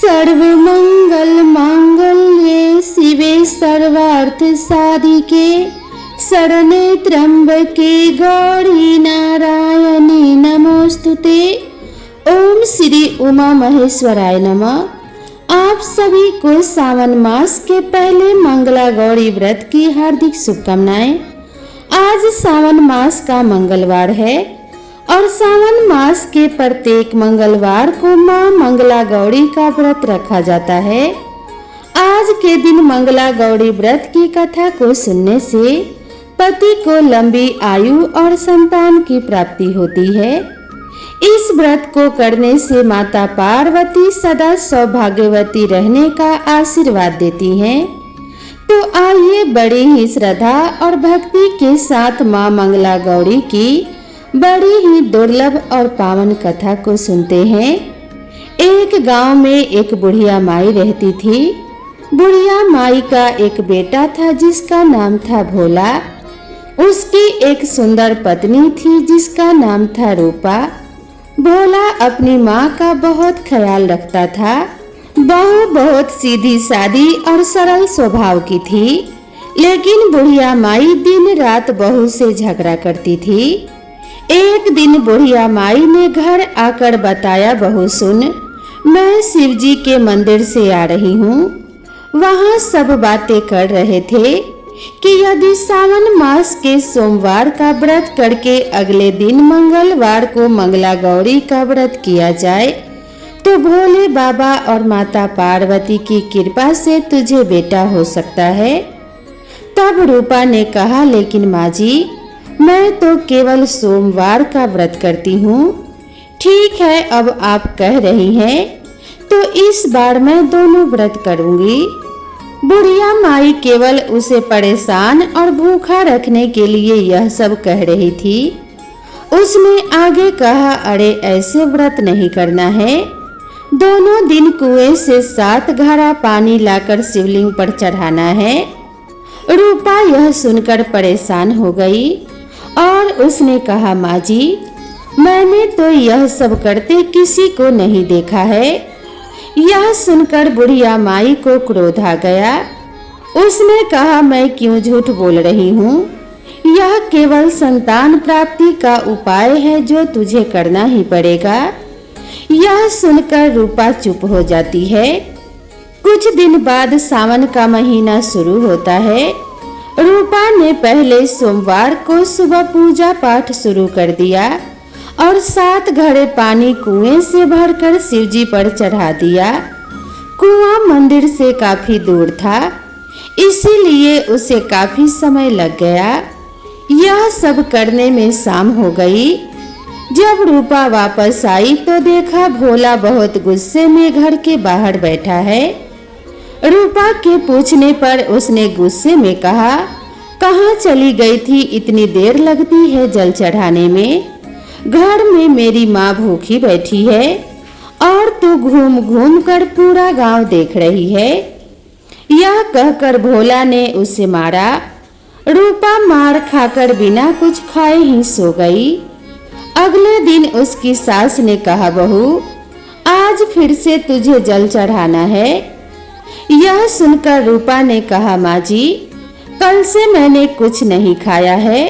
सर्वमंगल मांगल्ये शिवे सर्वार्थ साधिके शरणे त्र्यंबके गौरी नारायणी नमोस्तुते। ओम श्री उमा महेश्वराय नमः। आप सभी को सावन मास के पहले मंगला गौरी व्रत की हार्दिक शुभकामनाएं। आज सावन मास का मंगलवार है और सावन मास के प्रत्येक मंगलवार को मां मंगला गौरी का व्रत रखा जाता है। आज के दिन मंगला गौरी व्रत की कथा को सुनने से पति को लंबी आयु और संतान की प्राप्ति होती है। इस व्रत को करने से माता पार्वती सदा सौभाग्यवती रहने का आशीर्वाद देती हैं। तो आइए बड़ी ही श्रद्धा और भक्ति के साथ मां मंगला गौरी की बड़ी ही दुर्लभ और पावन कथा को सुनते हैं। एक गांव में एक बुढ़िया माई रहती थी। बुढ़िया माई का एक बेटा था जिसका नाम था भोला। उसकी एक सुंदर पत्नी थी जिसका नाम था रूपा। भोला अपनी माँ का बहुत ख्याल रखता था। बहू बहुत सीधी सादी और सरल स्वभाव की थी, लेकिन बुढ़िया माई दिन रात बहू से झगड़ा करती थी। एक दिन बुढ़िया माई ने घर आकर बताया, बहू सुन, मैं शिवजी के मंदिर से आ रही हूँ। वहाँ सब बातें कर रहे थे कि यदि सावन मास के सोमवार का व्रत करके अगले दिन मंगलवार को मंगला गौरी का व्रत किया जाए तो भोले बाबा और माता पार्वती की कृपा से तुझे बेटा हो सकता है। तब रूपा ने कहा, लेकिन माँ जी, मैं तो केवल सोमवार का व्रत करती हूँ। ठीक है, अब आप कह रही हैं तो इस बार मैं दोनों व्रत करूँगी। बुढ़िया माई केवल उसे परेशान और भूखा रखने के लिए यह सब कह रही थी। उसने आगे कहा, अरे ऐसे व्रत नहीं करना है। दोनों दिन कुएं से 7 घड़ा पानी लाकर शिवलिंग पर चढ़ाना है। रूपा यह सुनकर परेशान हो गई और उसने कहा, माँ जी, मैंने तो यह सब करते किसी को नहीं देखा है। यह सुनकर बुढ़िया माई को क्रोध आ गया। उसने कहा, मैं क्यों झूठ बोल रही हूँ? यह केवल संतान प्राप्ति का उपाय है जो तुझे करना ही पड़ेगा। यह सुनकर रूपा चुप हो जाती है। कुछ दिन बाद सावन का महीना शुरू होता है। रूपा ने पहले सोमवार को सुबह पूजा पाठ शुरू कर दिया और 7 घड़े पानी कुएं से भरकर शिवजी पर चढ़ा दिया। कुआं मंदिर से काफी दूर था, इसीलिए उसे काफी समय लग गया। यह सब करने में शाम हो गई। जब रूपा वापस आई तो देखा भोला बहुत गुस्से में घर के बाहर बैठा है। रूपा के पूछने पर उसने गुस्से में कहा, कहाँ चली गई थी? इतनी देर लगती है जल चढ़ाने में। घर में मेरी माँ भूखी बैठी है और तू घूम घूम कर पूरा गांव देख रही है। यह कहकर भोला ने उसे मारा। रूपा मार खाकर बिना कुछ खाए ही सो गई। अगले दिन उसकी सास ने कहा, बहू, आज फिर से तुझे जल चढ़ाना है। यह सुनकर रूपा ने कहा, माँ जी, कल से मैंने कुछ नहीं खाया है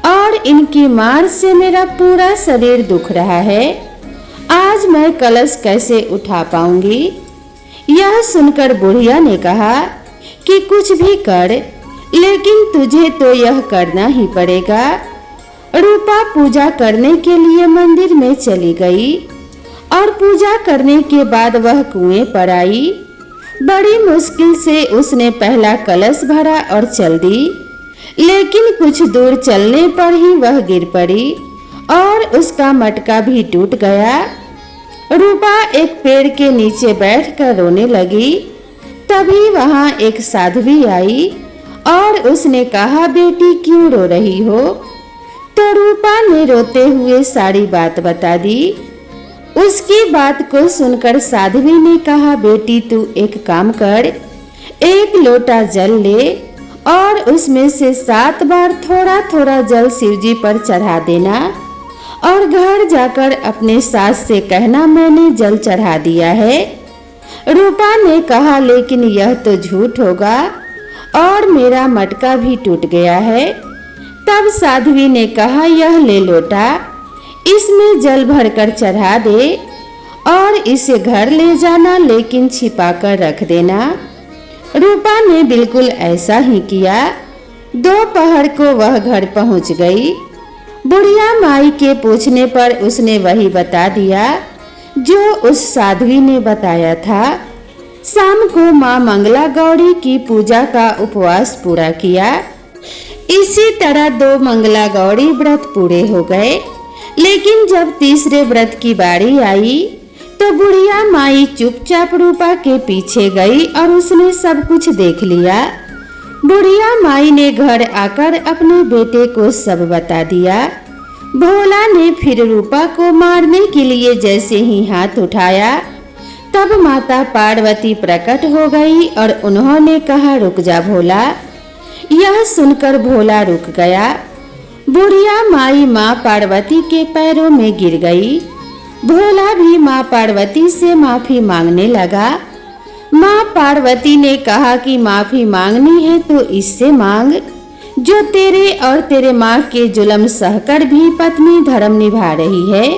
और इनकी मार से मेरा पूरा शरीर दुख रहा है। आज मैं कलश कैसे उठा पाऊंगी? यह सुनकर बुढ़िया ने कहा कि कुछ भी कर, लेकिन तुझे तो यह करना ही पड़ेगा। रूपा पूजा करने के लिए मंदिर में चली गई और पूजा करने के बाद वह कुएं पर आई। बड़ी मुश्किल से उसने पहला कलश भरा और चल दी, लेकिन कुछ दूर चलने पर ही वह गिर पड़ी और उसका मटका भी टूट गया। रूपा एक पेड़ के नीचे बैठकर रोने लगी। तभी वहां एक साध्वी आई और उसने कहा, बेटी क्यों रो रही हो? तो रूपा ने रोते हुए सारी बात बता दी। उसकी बात को सुनकर साध्वी ने कहा, बेटी तू एक काम कर, एक लोटा जल ले और उसमें से 7 बार थोड़ा थोड़ा जल शिवजी पर चढ़ा देना और घर जाकर अपने सास से कहना मैंने जल चढ़ा दिया है। रूपा ने कहा, लेकिन यह तो झूठ होगा और मेरा मटका भी टूट गया है। तब साध्वी ने कहा, यह ले लोटा, इसमें जल भरकर चढ़ा दे और इसे घर ले जाना, लेकिन छिपाकर रख देना। रूपा ने बिल्कुल ऐसा ही किया। दोपहर को वह घर पहुंच गई। बुढ़िया माई के पूछने पर उसने वही बता दिया जो उस साध्वी ने बताया था। शाम को माँ मंगला गौरी की पूजा का उपवास पूरा किया। इसी तरह 2 मंगला गौरी व्रत पूरे हो गए। लेकिन जब तीसरे व्रत की बारी आई तो बुढ़िया माई चुपचाप रूपा के पीछे गई और उसने सब कुछ देख लिया। बुढ़िया माई ने घर आकर अपने बेटे को सब बता दिया। भोला ने फिर रूपा को मारने के लिए जैसे ही हाथ उठाया, तब माता पार्वती प्रकट हो गई और उन्होंने कहा, रुक जा भोला। यह सुनकर भोला रुक गया। बुढ़िया माई माँ पार्वती के पैरों में गिर गई। भोला भी माँ पार्वती से माफी मांगने लगा। माँ पार्वती ने कहा कि माफी मांगनी है तो इससे मांग जो तेरे और तेरे माँ के जुल्म सहकर भी पत्नी धर्म निभा रही है।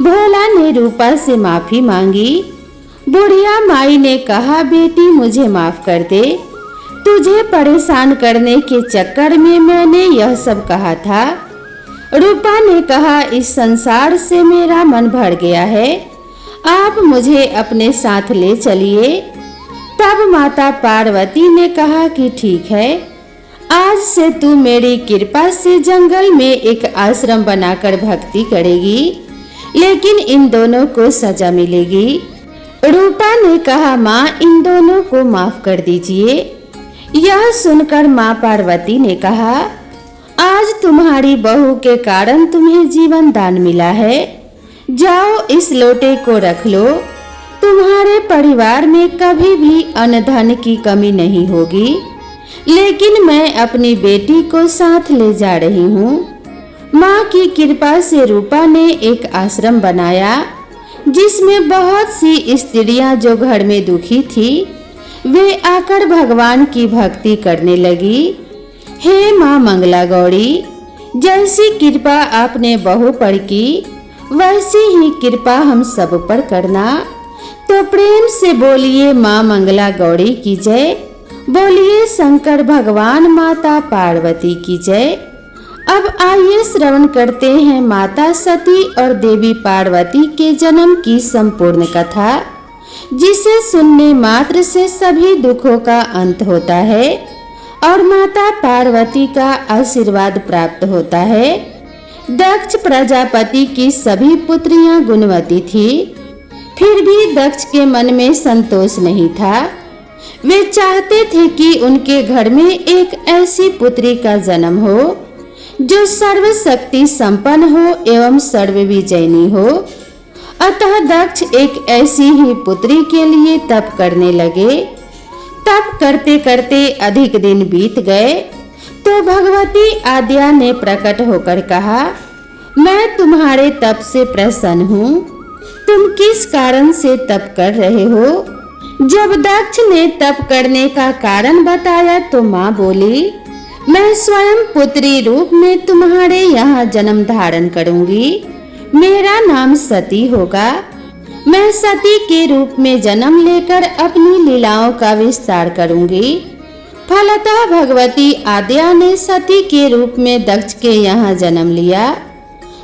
भोला ने रूपा से माफी मांगी। बुढ़िया माई ने कहा, बेटी मुझे माफ कर दे, तुझे परेशान करने के चक्कर में मैंने यह सब कहा था। रूपा ने कहा, इस संसार से मेरा मन भर गया है, आप मुझे अपने साथ ले चलिए। तब माता पार्वती ने कहा कि ठीक है, आज से तू मेरी कृपा से जंगल में एक आश्रम बनाकर भक्ति करेगी, लेकिन इन दोनों को सजा मिलेगी। रूपा ने कहा, माँ इन दोनों को माफ कर दीजिए। यह सुनकर माँ पार्वती ने कहा, आज तुम्हारी बहू के कारण तुम्हें जीवन दान मिला है, जाओ इस लोटे को रख लो, तुम्हारे परिवार में कभी भी अन्न धन की कमी नहीं होगी। लेकिन मैं अपनी बेटी को साथ ले जा रही हूँ। माँ की कृपा से रूपा ने एक आश्रम बनाया जिसमें बहुत सी स्त्रियां जो घर में दुखी थी वे आकर भगवान की भक्ति करने लगी। हे माँ मंगला गौरी, जैसी कृपा आपने बहू पर की वैसी ही कृपा हम सब पर करना। तो प्रेम से बोलिए माँ मंगला गौरी की जय, बोलिए शंकर भगवान माता पार्वती की जय। अब आइए श्रवण करते हैं माता सती और देवी पार्वती के जन्म की संपूर्ण कथा, जिसे सुनने मात्र से सभी दुखों का अंत होता है और माता पार्वती का आशीर्वाद प्राप्त होता है। दक्ष प्रजापति की सभी पुत्रियां गुणवती थी, फिर भी दक्ष के मन में संतोष नहीं था। वे चाहते थे कि उनके घर में एक ऐसी पुत्री का जन्म हो जो सर्वशक्ति संपन्न हो एवं सर्वविजयनी हो। अतः दक्ष एक ऐसी ही पुत्री के लिए तप करने लगे। तप करते करते अधिक दिन बीत गए तो भगवती आद्या ने प्रकट होकर कहा, मैं तुम्हारे तप से प्रसन्न हूँ, तुम किस कारण से तप कर रहे हो? जब दक्ष ने तप करने का कारण बताया तो माँ बोली, मैं स्वयं पुत्री रूप में तुम्हारे यहाँ जन्म धारण करूंगी, मेरा नाम सती होगा। मैं सती के रूप में जन्म लेकर अपनी लीलाओं का विस्तार करूंगी। फलतः भगवती आद्या ने सती के रूप में दक्ष के यहाँ जन्म लिया।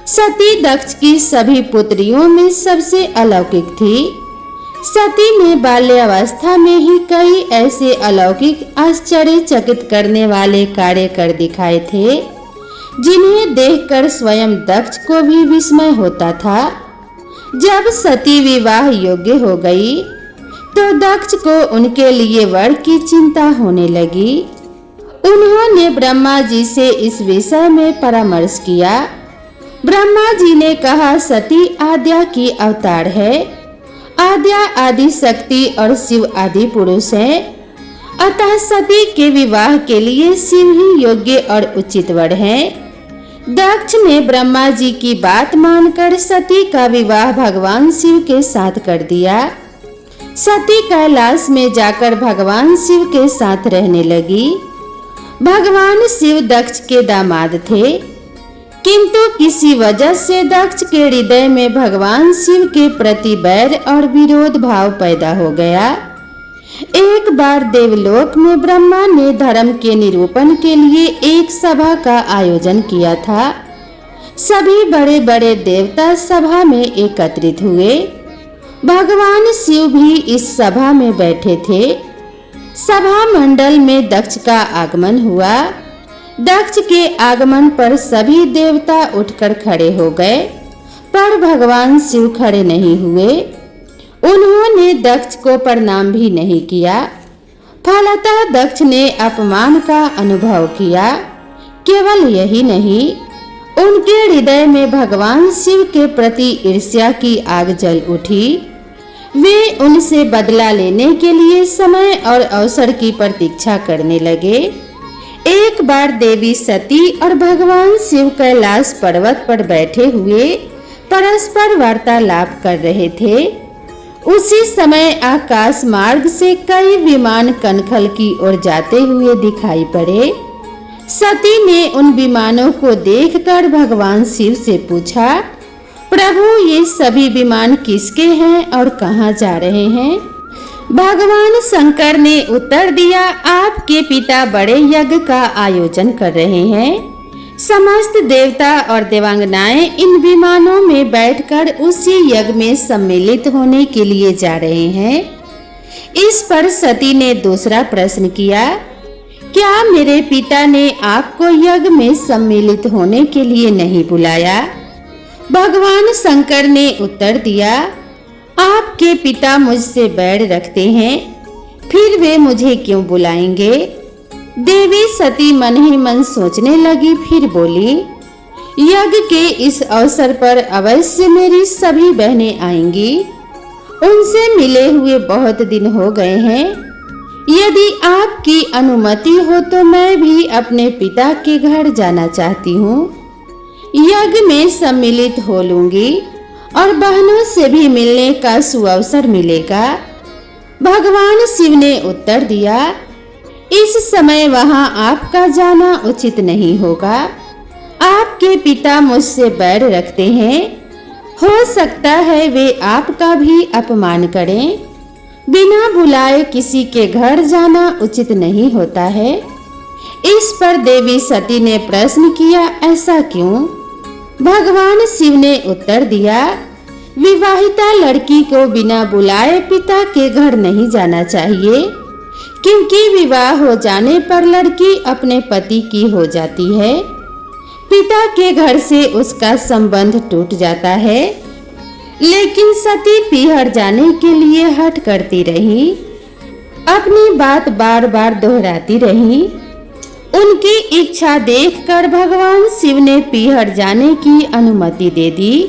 सती दक्ष की सभी पुत्रियों में सबसे अलौकिक थी। सती ने बाल्यावस्था में ही कई ऐसे अलौकिक आश्चर्यचकित करने वाले कार्य कर दिखाए थे जिन्हें देखकर स्वयं दक्ष को भी विस्मय होता था। जब सती विवाह योग्य हो गई तो दक्ष को उनके लिए वर की चिंता होने लगी। उन्होंने ब्रह्मा जी से इस विषय में परामर्श किया। ब्रह्मा जी ने कहा, सती आद्या की अवतार है। आद्या आदि शक्ति और शिव आदि पुरुष है, अतः सती के विवाह के लिए शिव ही योग्य और उचित वर है। दक्ष ने ब्रह्मा जी की बात मानकर सती का विवाह भगवान शिव के साथ कर दिया। सती कैलाश में जाकर भगवान शिव के साथ रहने लगी। भगवान शिव दक्ष के दामाद थे, किंतु किसी वजह से दक्ष के हृदय में भगवान शिव के प्रति बैर और विरोध भाव पैदा हो गया। एक बार देवलोक में ब्रह्मा ने धर्म के निरूपण के लिए एक सभा का आयोजन किया था। सभी बड़े बड़े देवता सभा में एकत्रित हुए। भगवान शिव भी इस सभा में बैठे थे। सभा मंडल में दक्ष का आगमन हुआ। दक्ष के आगमन पर सभी देवता उठकर खड़े हो गए, पर भगवान शिव खड़े नहीं हुए। उन्होंने दक्ष को प्रणाम भी नहीं किया। फलतः दक्ष ने अपमान का अनुभव किया। केवल यही नहीं, उनके हृदय में भगवान शिव के प्रति ईर्ष्या की आग जल उठी। वे उनसे बदला लेने के लिए समय और अवसर की प्रतीक्षा करने लगे। एक बार देवी सती और भगवान शिव कैलाश पर्वत पर बैठे हुए परस्पर वार्तालाप कर रहे थे। उसी समय आकाश मार्ग से कई विमान कनखल की ओर जाते हुए दिखाई पड़े। सती ने उन विमानों को देखकर भगवान शिव से पूछा, प्रभु ये सभी विमान किसके हैं और कहाँ जा रहे हैं? भगवान शंकर ने उत्तर दिया, आपके पिता बड़े यज्ञ का आयोजन कर रहे हैं। समस्त देवता और देवांगनाएं इन विमानों में बैठकर उसी यज्ञ में सम्मिलित होने के लिए जा रहे हैं। इस पर सती ने दूसरा प्रश्न किया, क्या मेरे पिता ने आपको यज्ञ में सम्मिलित होने के लिए नहीं बुलाया? भगवान शंकर ने उत्तर दिया, आपके पिता मुझसे बैर रखते हैं, फिर वे मुझे क्यों बुलाएंगे? देवी सती मन ही मन सोचने लगी, फिर बोली, यज्ञ के इस अवसर पर अवश्य मेरी सभी बहनें आएंगी। उनसे मिले हुए बहुत दिन हो गए हैं। यदि आपकी अनुमति हो तो मैं भी अपने पिता के घर जाना चाहती हूँ। यज्ञ में सम्मिलित हो लूंगी और बहनों से भी मिलने का सुअवसर मिलेगा। भगवान शिव ने उत्तर दिया, इस समय वहां आपका जाना उचित नहीं होगा। आपके पिता मुझसे बैर रखते हैं। हो सकता है वे आपका भी अपमान करें। बिना बुलाए किसी के घर जाना उचित नहीं होता है। इस पर देवी सती ने प्रश्न किया, ऐसा क्यों? भगवान शिव ने उत्तर दिया, विवाहिता लड़की को बिना बुलाए पिता के घर नहीं जाना चाहिए, क्योंकि विवाह हो जाने पर लड़की अपने पति की हो जाती है। पिता के घर से उसका संबंध टूट जाता है। लेकिन सती पीहर जाने के लिए हठ करती रही, अपनी बात बार बार दोहराती रही। उनकी इच्छा देखकर भगवान शिव ने पीहर जाने की अनुमति दे दी।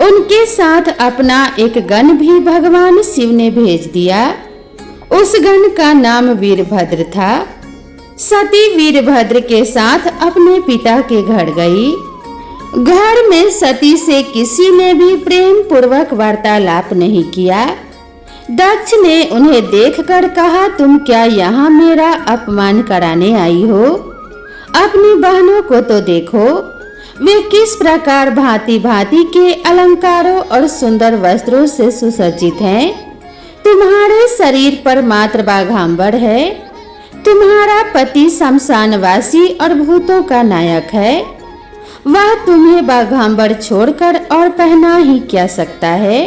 उनके साथ अपना एक गण भी भगवान शिव ने भेज दिया। उस गण का नाम वीरभद्र था। सती वीरभद्र के साथ अपने पिता के घर गई। घर में सती से किसी ने भी प्रेम पूर्वक वार्तालाप नहीं किया। दक्ष ने उन्हें देखकर कहा, तुम क्या यहाँ मेरा अपमान कराने आई हो? अपनी बहनों को तो देखो, वे किस प्रकार भांति भांति के अलंकारों और सुंदर वस्त्रों से सुसज्जित हैं। तुम्हारे शरीर पर मात्र बाघांबर है। तुम्हारा पति शमशानवासी और भूतों का नायक है। वह तुम्हें बाघांबर छोड़कर और पहना ही क्या सकता है?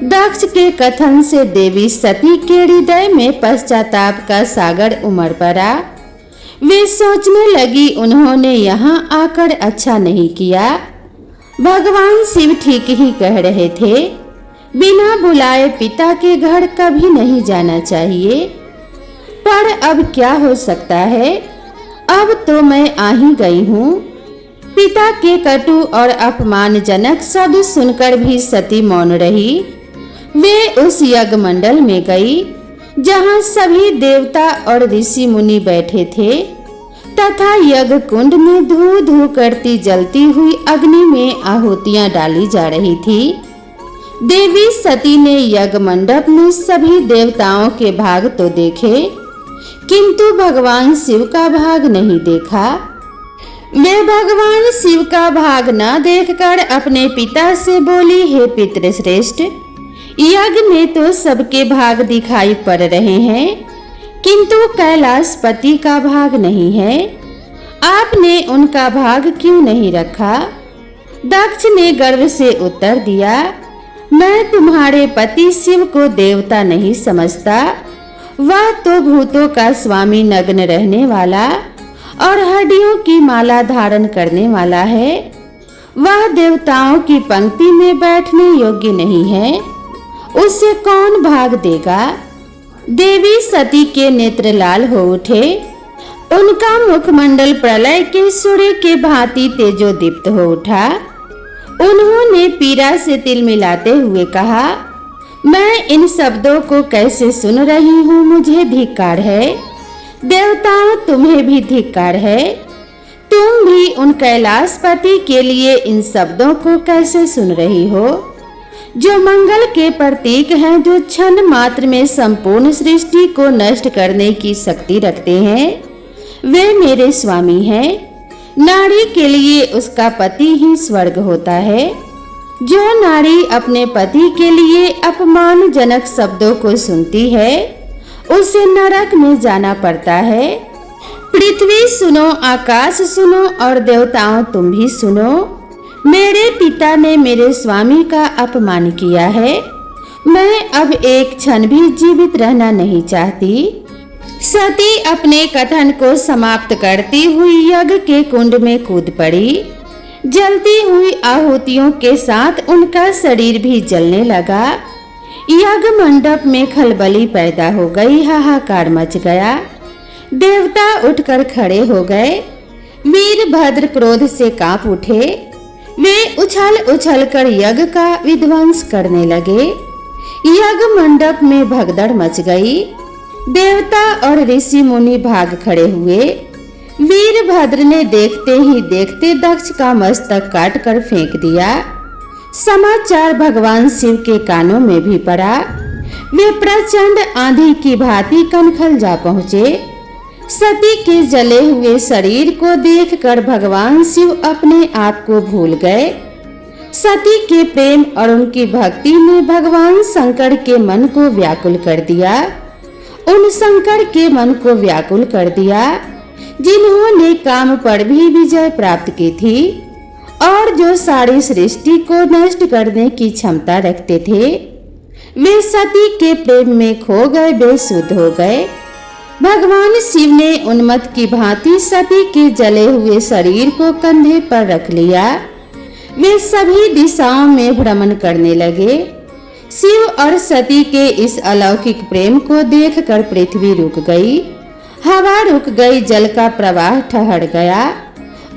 दक्ष के कथन से देवी सती के हृदय में पश्चाताप का सागर उमड़ पड़ा। वे सोचने लगी, उन्होंने यहाँ आकर अच्छा नहीं किया। भगवान शिव ठीक ही कह रहे थे, बिना बुलाए पिता के घर कभी नहीं जाना चाहिए। पर अब क्या हो सकता है? अब तो मैं आ ही गई हूँ। पिता के कटु और अपमानजनक शब्द सुनकर भी सती मौन रही। वे उस यज्ञ मंडल में गई जहाँ सभी देवता और ऋषि मुनि बैठे थे तथा यज्ञ कुंड में धू धू करती जलती हुई अग्नि में आहुतियां डाली जा रही थी। देवी सती ने यज्ञ मंडप में सभी देवताओं के भाग तो देखे, किंतु भगवान शिव का भाग नहीं देखा। वे भगवान शिव का भाग न देखकर अपने पिता से बोली, हे पितृश्रेष्ठ, यज्ञ में तो सबके भाग दिखाई पड़ रहे हैं, किंतु कैलाशपति का भाग नहीं है। आपने उनका भाग क्यों नहीं रखा? दक्ष ने गर्व से उत्तर दिया, मैं तुम्हारे पति शिव को देवता नहीं समझता। वह तो भूतों का स्वामी, नग्न रहने वाला और हड्डियों की माला धारण करने वाला है। वह देवताओं की पंक्ति में बैठने योग्य नहीं है, उससे कौन भाग देगा? देवी सती के नेत्र लाल हो उठे। उनका मुखमंडल प्रलय के सूर्य के भांति तेजोदीप्त हो उठा। उन्होंने पीड़ा से तिल मिलाते हुए कहा, मैं इन शब्दों को कैसे सुन रही हूँ, मुझे धिक्कार है। देवताओं, तुम्हें भी धिक्कार है। तुम भी उन कैलाशपति के लिए इन शब्दों को कैसे सुन रही हो, जो मंगल के प्रतीक हैं, जो क्षण मात्र में संपूर्ण सृष्टि को नष्ट करने की शक्ति रखते हैं। वे मेरे स्वामी हैं। नारी के लिए उसका पति ही स्वर्ग होता है। जो नारी अपने पति के लिए अपमानजनक शब्दों को सुनती है, उसे नरक में जाना पड़ता है। पृथ्वी सुनो, आकाश सुनो और देवताओं तुम भी सुनो। मेरे पिता ने मेरे स्वामी का अपमान किया है। मैं अब एक क्षण भी जीवित रहना नहीं चाहती। सती अपने कथन को समाप्त करती हुई यज्ञ के कुंड में कूद पड़ी। जलती हुई आहुतियों के साथ उनका शरीर भी जलने लगा। यज्ञ मंडप में खलबली पैदा हो गई, हाहाकार मच गया। देवता उठकर खड़े हो गए। वीरभद्र क्रोध से कांप उठे। वे उछल उछल कर यज्ञ का विध्वंस करने लगे। यज्ञ मंडप में भगदड़ मच गई। देवता और ऋषि मुनि भाग खड़े हुए। वीरभद्र ने देखते ही देखते दक्ष का मस्तक काट कर फेंक दिया। समाचार भगवान शिव के कानों में भी पड़ा। वे प्रचंड आंधी की भांति कनखल जा पहुँचे। सती के जले हुए शरीर को देखकर भगवान शिव अपने आप को भूल गए। सती के प्रेम और उनकी भक्ति ने भगवान शंकर के मन को व्याकुल कर दिया। उन शंकर के मन को व्याकुल कर दिया जिन्होंने काम पर भी विजय प्राप्त की थी और जो सारी सृष्टि को नष्ट करने की क्षमता रखते थे। वे सती के प्रेम में खो गए, बेसुध हो गए। भगवान शिव ने उन्मत्त की भांति सती के जले हुए शरीर को कंधे पर रख लिया। वे सभी दिशाओं में भ्रमण करने लगे। शिव और सती के इस अलौकिक प्रेम को देखकर पृथ्वी रुक गई, हवा रुक गई, जल का प्रवाह ठहर गया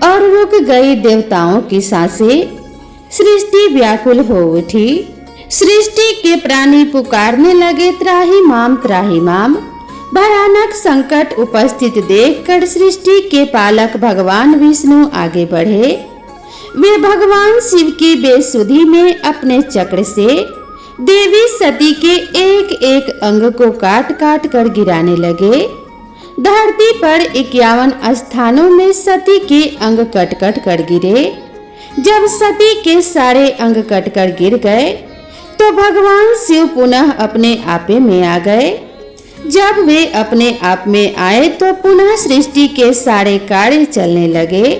और रुक गई देवताओं की सांसें। सृष्टि व्याकुल हो उठी। सृष्टि के प्राणी पुकारने लगे, त्राहि माम, त्राहि माम। भयानक संकट उपस्थित देखकर सृष्टि के पालक भगवान विष्णु आगे बढ़े। वे भगवान शिव की बेसुधी में अपने चक्र से देवी सती के एक एक अंग को काट काट कर गिराने लगे। धरती पर 51 स्थानों में सती के अंग कट कट कर गिरे। जब सती के सारे अंग कट कर गिर गए तो भगवान शिव पुनः अपने आपे में आ गए। जब वे अपने आप में आए तो पुनः सृष्टि के सारे कार्य चलने लगे।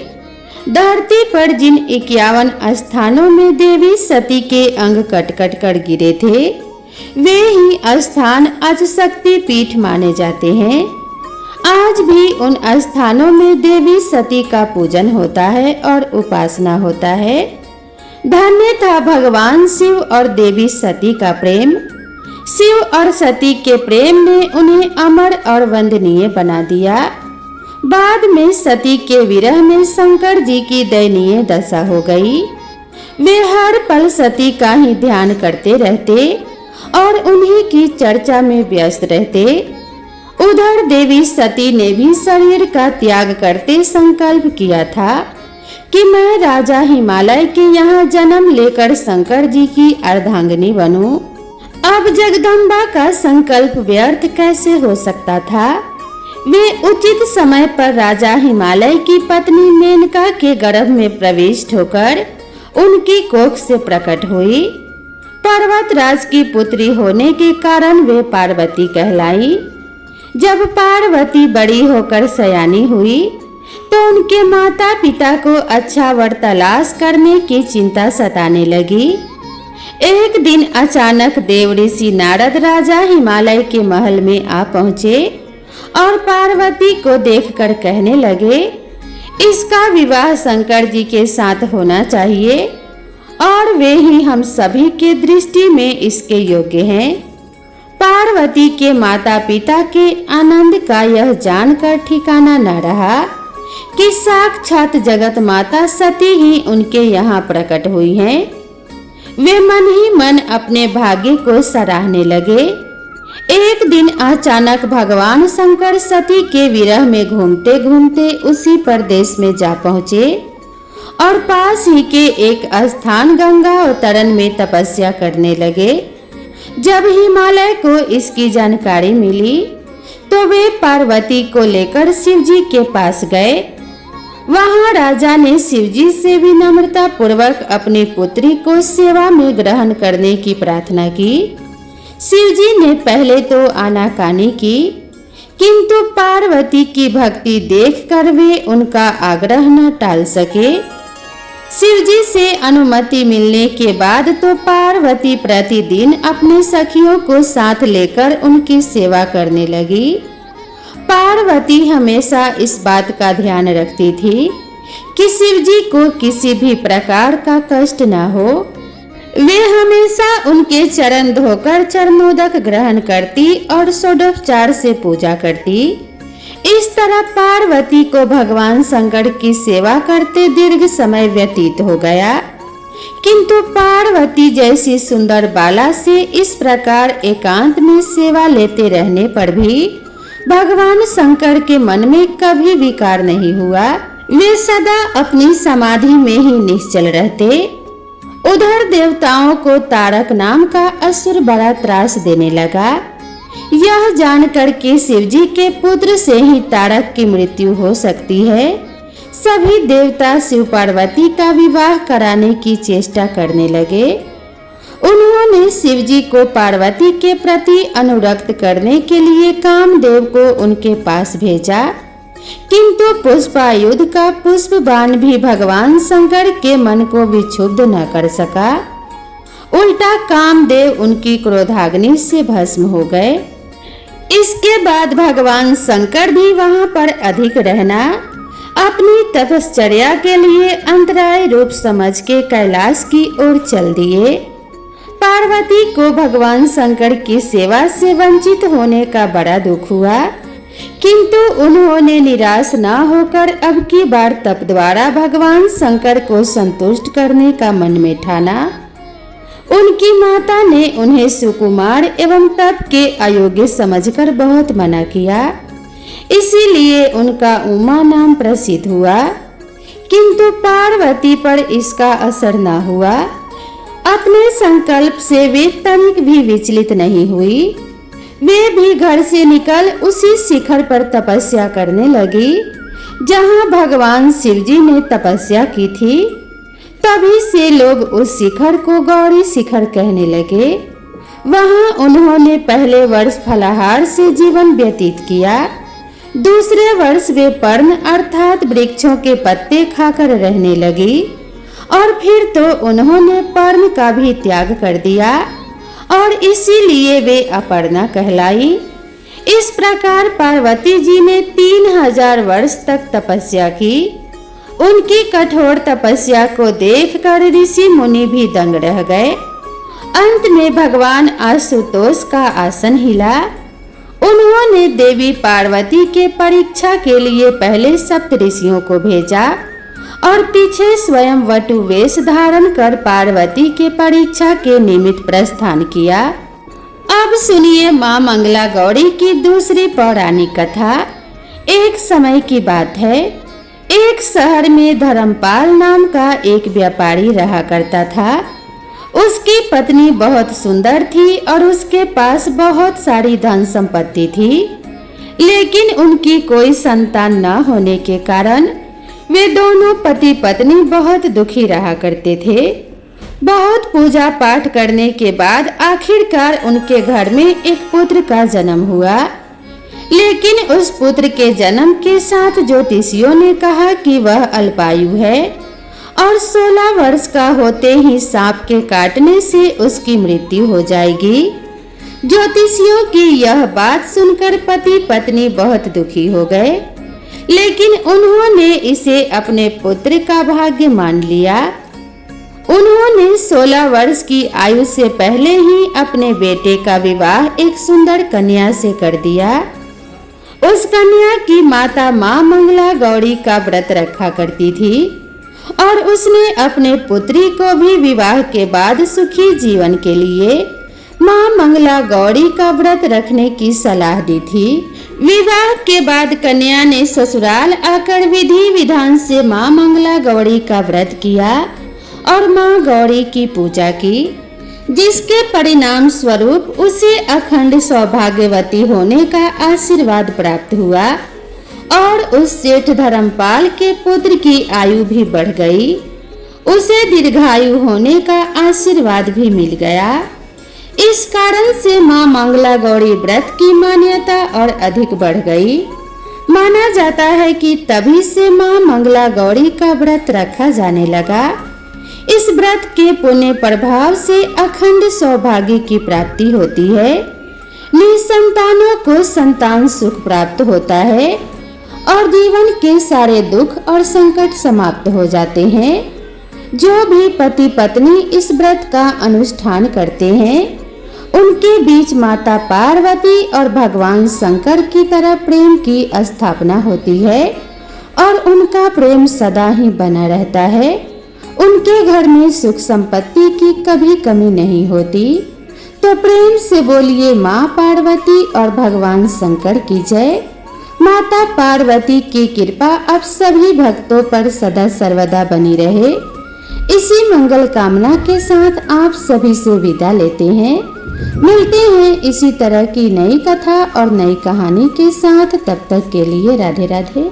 धरती पर जिन 51 स्थानों में देवी सती के अंग कट कट कर गिरे थे, वे ही स्थान आज शक्ति पीठ माने जाते हैं। आज भी उन स्थानों में देवी सती का पूजन होता है और उपासना होता है। धन्य था भगवान शिव और देवी सती का प्रेम। शिव और सती के प्रेम ने उन्हें अमर और वंदनीय बना दिया। बाद में सती के विरह में शंकर जी की दयनीय दशा हो गई। वे हर पल सती का ही ध्यान करते रहते और उन्हीं की चर्चा में व्यस्त रहते। उधर देवी सती ने भी शरीर का त्याग करते संकल्प किया था कि मैं राजा हिमालय के यहाँ जन्म लेकर शंकर जी की अर्धांगिनी बनूं। अब जगदम्बा का संकल्प व्यर्थ कैसे हो सकता था। वे उचित समय पर राजा हिमालय की पत्नी मेनका के गर्भ में प्रविष्ट होकर उनकी कोख से प्रकट हुई। पर्वतराज की पुत्री होने के कारण वे पार्वती कहलाई। जब पार्वती बड़ी होकर सयानी हुई तो उनके माता पिता को अच्छा वर तलाश करने की चिंता सताने लगी। एक दिन अचानक देव ऋषि नारद राजा हिमालय के महल में आ पहुँचे और पार्वती को देखकर कहने लगे, इसका विवाह शंकर जी के साथ होना चाहिए और वे ही हम सभी के दृष्टि में इसके योग्य हैं। पार्वती के माता पिता के आनंद का यह जानकर ठिकाना न रहा कि साक्षात जगत माता सती ही उनके यहाँ प्रकट हुई हैं। वे मन ही मन अपने भाग्य को सराहने लगे। एक दिन अचानक भगवान शंकर सती के विरह में घूमते घूमते उसी प्रदेश में जा पहुँचे और पास ही के एक स्थान गंगा अवतरण में तपस्या करने लगे। जब हिमालय को इसकी जानकारी मिली तो वे पार्वती को लेकर शिवजी के पास गए। वहां राजा ने शिवजी से विनम्रता पूर्वक अपनी पुत्री को सेवा में ग्रहण करने की प्रार्थना की। शिवजी ने पहले तो आनाकानी की, किंतु पार्वती की भक्ति देखकर वे उनका आग्रह न टाल सके। शिवजी से अनुमति मिलने के बाद तो पार्वती प्रतिदिन अपने सखियों को साथ लेकर उनकी सेवा करने लगी। पार्वती हमेशा इस बात का ध्यान रखती थी कि शिवजी को किसी भी प्रकार का कष्ट न हो। वे हमेशा उनके चरण धोकर चरणोदक ग्रहण करती और षोडोपचार से पूजा करती। इस तरह पार्वती को भगवान शंकर की सेवा करते दीर्घ समय व्यतीत हो गया, किंतु पार्वती जैसी सुंदर बाला से इस प्रकार एकांत में सेवा लेते रहने पर भी भगवान शंकर के मन में कभी विकार नहीं हुआ। वे सदा अपनी समाधि में ही निश्चल रहते। उधर देवताओं को तारक नाम का असुर बड़ा त्रास देने लगा। यह जानकर कि शिवजी के पुत्र से ही तारक की मृत्यु हो सकती है, सभी देवता शिव पार्वती का विवाह कराने की चेष्टा करने लगे। उन्होंने शिवजी को पार्वती के प्रति अनुरक्त करने के लिए कामदेव को उनके पास भेजा, किंतु पुष्पायुध का पुष्प बाण भी भगवान शंकर के मन को विक्षुब्ध न कर सका। उल्टा कामदेव उनकी क्रोधाग्नि से भस्म हो गए। इसके बाद भगवान शंकर भी वहां पर अधिक रहना अपनी तपश्चर्या के लिए अंतराय रूप समझ के कैलाश की ओर चल दिए। पार्वती को भगवान शंकर की सेवा से वंचित होने का बड़ा दुख हुआ, किंतु उन्होंने निराश न होकर अब की बार तप द्वारा भगवान शंकर को संतुष्ट करने का मन में ठाना। उनकी माता ने उन्हें सुकुमार एवं तप के अयोग्य समझकर बहुत मना किया, इसीलिए उनका उमा नाम प्रसिद्ध हुआ। किंतु पार्वती पर इसका असर न हुआ। अपने संकल्प से वे तनिक भी विचलित नहीं हुई। वे भी घर से निकल उसी शिखर पर तपस्या करने लगी जहां भगवान शिवजी ने तपस्या की थी। तभी से लोग उस शिखर को गौरी शिखर कहने लगे। वहां उन्होंने पहले वर्ष फलाहार से जीवन व्यतीत किया, दूसरे वर्ष वे पर्ण अर्थात वृक्षों के पत्ते खाकर रहने लगी और फिर तो उन्होंने पर्ण का भी त्याग कर दिया और इसीलिए वे अपर्णा कहलाई। इस प्रकार पार्वती जी ने 3000 वर्ष तक तपस्या की। उनकी कठोर तपस्या को देखकर ऋषि मुनि भी दंग रह गए। अंत में भगवान आशुतोष का आसन हिला। उन्होंने देवी पार्वती के परीक्षा के लिए पहले सप्त ऋषियों को भेजा और पीछे स्वयं वटु वेश धारण कर पार्वती के परीक्षा के निमित्त प्रस्थान किया। अब सुनिए मां मंगला गौरी की दूसरी पौराणिक कथा। एक समय की बात है, एक शहर में धर्मपाल नाम का एक व्यापारी रहा करता था। उसकी पत्नी बहुत सुंदर थी और उसके पास बहुत सारी धन संपत्ति थी, लेकिन उनकी कोई संतान न होने के कारण वे दोनों पति पत्नी बहुत दुखी रहा करते थे। बहुत पूजा पाठ करने के बाद आखिरकार उनके घर में एक पुत्र का जन्म हुआ, लेकिन उस पुत्र के जन्म के साथ ज्योतिषियों ने कहा कि वह अल्पायु है और 16 वर्ष का होते ही सांप के काटने से उसकी मृत्यु हो जाएगी। ज्योतिषियों की यह बात सुनकर पति पत्नी बहुत दुखी हो गए, लेकिन उन्होंने इसे अपने पुत्र का भाग्य मान लिया। उन्होंने 16 वर्ष की आयु से पहले ही अपने बेटे का विवाह एक सुंदर कन्या से कर दिया। उस कन्या की माता माँ मंगला गौरी का व्रत रखा करती थी और उसने अपने पुत्री को भी विवाह के बाद सुखी जीवन के लिए माँ मंगला गौरी का व्रत रखने की सलाह दी थी। विवाह के बाद कन्या ने ससुराल आकर विधि विधान से माँ मंगला गौरी का व्रत किया और माँ गौरी की पूजा की, जिसके परिणाम स्वरूप उसे अखंड सौभाग्यवती होने का आशीर्वाद प्राप्त हुआ और उस सेठ धर्मपाल के पुत्र की आयु भी बढ़ गई। उसे दीर्घायु होने का आशीर्वाद भी मिल गया। इस कारण से मां मंगला गौरी व्रत की मान्यता और अधिक बढ़ गई। माना जाता है कि तभी से मां मंगला गौरी का व्रत रखा जाने लगा। इस व्रत के पुण्य प्रभाव से अखंड सौभाग्य की प्राप्ति होती है। निसंतानों को संतान सुख प्राप्त होता है और जीवन के सारे दुख और संकट समाप्त हो जाते हैं। जो भी पति पत्नी इस व्रत का अनुष्ठान करते हैं, उनके बीच माता पार्वती और भगवान शंकर की तरह प्रेम की स्थापना होती है और उनका प्रेम सदा ही बना रहता है। उनके घर में सुख संपत्ति की कभी कमी नहीं होती। तो प्रेम से बोलिए माँ पार्वती और भगवान शंकर की जय। माता पार्वती की कृपा अब सभी भक्तों पर सदा सर्वदा बनी रहे। इसी मंगल कामना के साथ आप सभी से विदा लेते हैं। मिलते हैं इसी तरह की नई कथा और नई कहानी के साथ। तब तक के लिए राधे राधे।